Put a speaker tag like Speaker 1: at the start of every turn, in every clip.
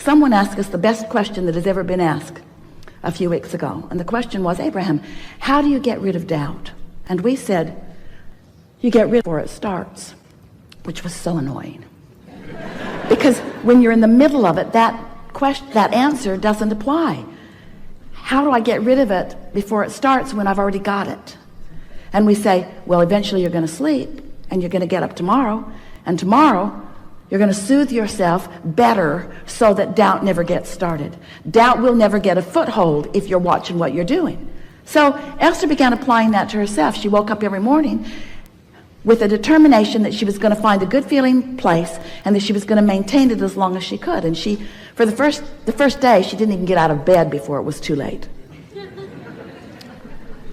Speaker 1: someone asked us the best question that has ever been asked a few weeks ago. And the question was, Abraham, how do you get rid of doubt? And we said, you get rid before it starts, which was so annoying. Because when you're in the middle of it, that answer doesn't apply. How do I get rid of it before it starts when I've already got it? And we say, well, eventually you're going to sleep and you're going to get up tomorrow, and tomorrow you're going to soothe yourself better so that doubt never gets started. Doubt will never get a foothold if you're watching what you're doing. So Esther began applying that to herself. She woke up every morning with a determination that she was going to find a good feeling place and that she was going to maintain it as long as she could. And she, for the first day, she didn't even get out of bed before it was too late.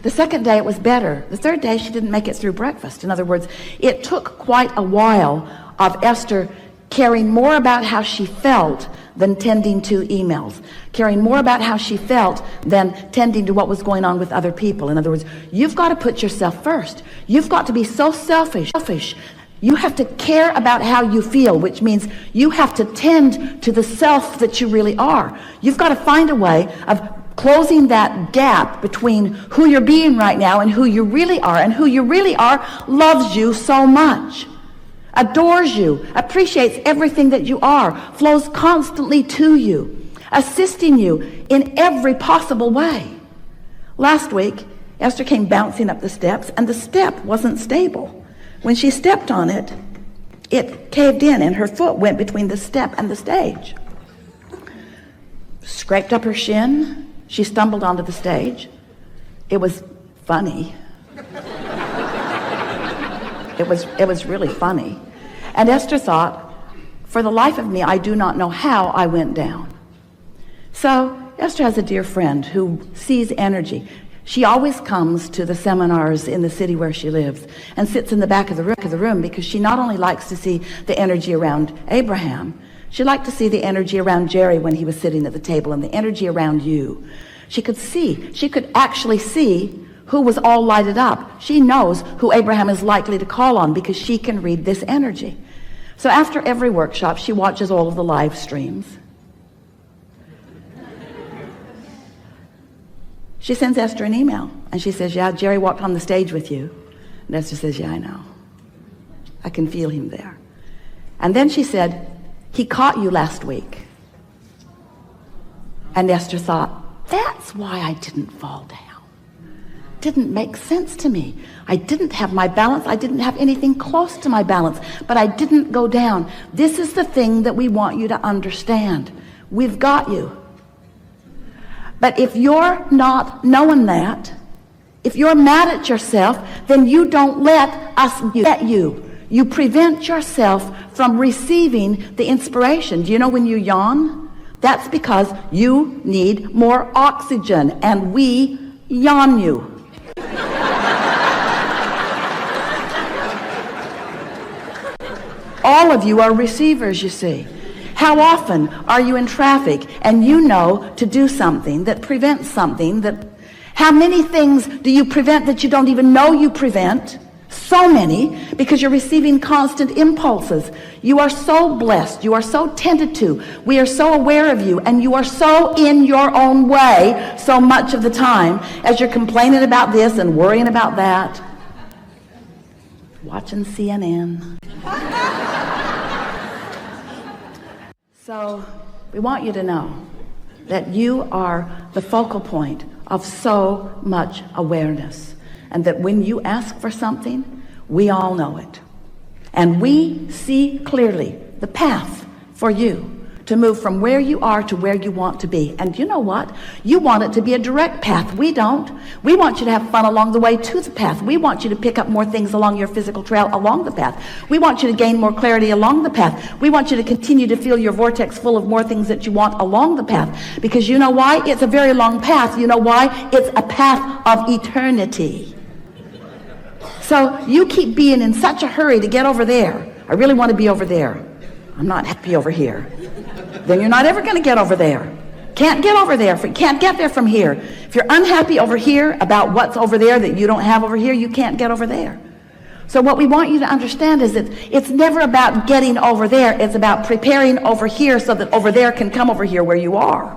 Speaker 1: The second day it was better. The third day she didn't make it through breakfast. In other words, it took quite a while of Esther caring more about how she felt than tending to emails, caring more about how she felt than tending to what was going on with other people. In other words, you've got to put yourself first. You've got to be so selfish. You have to care about how you feel, which means you have to tend to the self that you really are. You've got to find a way of closing that gap between who you're being right now and who you really are. And who you really are loves you so much, adores you, appreciates everything that you are, flows constantly to you, assisting you in every possible way. Last week, Esther came bouncing up the steps, and the step wasn't stable. When she stepped on it, it caved in, and her foot went between the step and the stage. Scraped up her shin. She stumbled onto the stage. It was funny. It was really funny. And Esther thought, for the life of me, I do not know how I went down. So Esther has a dear friend who sees energy. She always comes to the seminars in the city where she lives and sits in the back of the room because she not only likes to see the energy around Abraham, she liked to see the energy around Jerry when he was sitting at the table, and the energy around you. She could actually see who was all lighted up. She knows who Abraham is likely to call on because she can read this energy. So after every workshop, she watches all of the live streams. She sends Esther an email, and she says, yeah, Jerry walked on the stage with you. And Esther says, yeah, I know. I can feel him there. And then she said, he caught you last week. And Esther thought, that's why I didn't fall down. Didn't make sense to me. I didn't have my balance. I didn't have anything close to my balance, but I didn't go down. This is the thing that we want you to understand. We've got you. But if you're not knowing that, if you're mad at yourself, then you don't let us get you. You prevent yourself from receiving the inspiration. Do you know when you yawn? That's because you need more oxygen, and we yawn you. All of you are receivers, you see. How often are you in traffic and you know to do something that prevents something that... How many things do you prevent that you don't even know you prevent? So many, because you're receiving constant impulses. You are so blessed. You are so tended to. We are so aware of you, and you are so in your own way so much of the time as you're complaining about this and worrying about that. Watching CNN. So we want you to know that you are the focal point of so much awareness, and that when you ask for something, we all know it. And we see clearly the path for you to move from where you are to where you want to be. And you know what? You want it to be a direct path. We don't. We want you to have fun along the way to the path. We want you to pick up more things along your physical trail along the path. We want you to gain more clarity along the path. We want you to continue to feel your vortex full of more things that you want along the path. Because you know why? It's a very long path. You know why? It's a path of eternity. So you keep being in such a hurry to get over there. I really want to be over there. I'm not happy over here. Then you're not ever going to get over there. Can't get over there. Can't get there from here. If you're unhappy over here about what's over there that you don't have over here, you can't get over there. So what we want you to understand is that it's never about getting over there. It's about preparing over here so that over there can come over here where you are.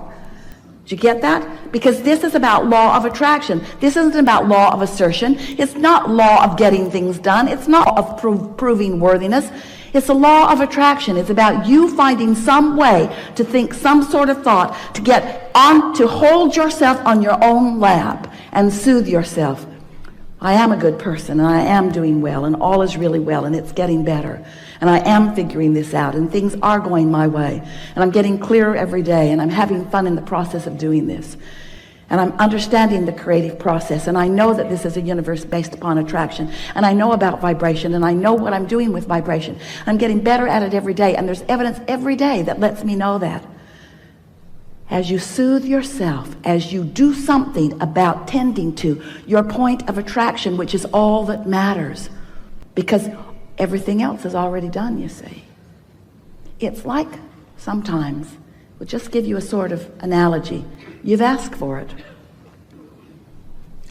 Speaker 1: Did you get that? Because this is about law of attraction. This isn't about law of assertion. It's not law of getting things done. It's not of proving worthiness. It's a law of attraction. It's about you finding some way to think some sort of thought, to get on, to hold yourself on your own lap and soothe yourself. I am a good person, and I am doing well, and all is really well, and it's getting better. And I am figuring this out, and things are going my way. And I'm getting clearer every day, and I'm having fun in the process of doing this. And I'm understanding the creative process, and I know that this is a universe based upon attraction. And I know about vibration, and I know what I'm doing with vibration. I'm getting better at it every day, and there's evidence every day that lets me know that. As you soothe yourself, as you do something about tending to your point of attraction, which is all that matters, because everything else is already done, you see. It's like sometimes, we'll just give you a sort of analogy. You've asked for it,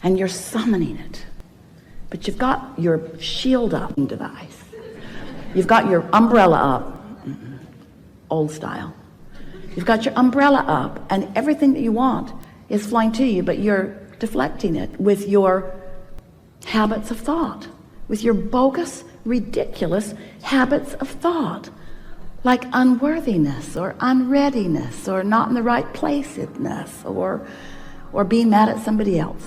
Speaker 1: and you're summoning it, but you've got your shield up device. You've got your umbrella up, old style. You've got your umbrella up, and everything that you want is flying to you, but you're deflecting it with your habits of thought, with your bogus, ridiculous habits of thought, like unworthiness or unreadiness or not in the right place-ness or being mad at somebody else.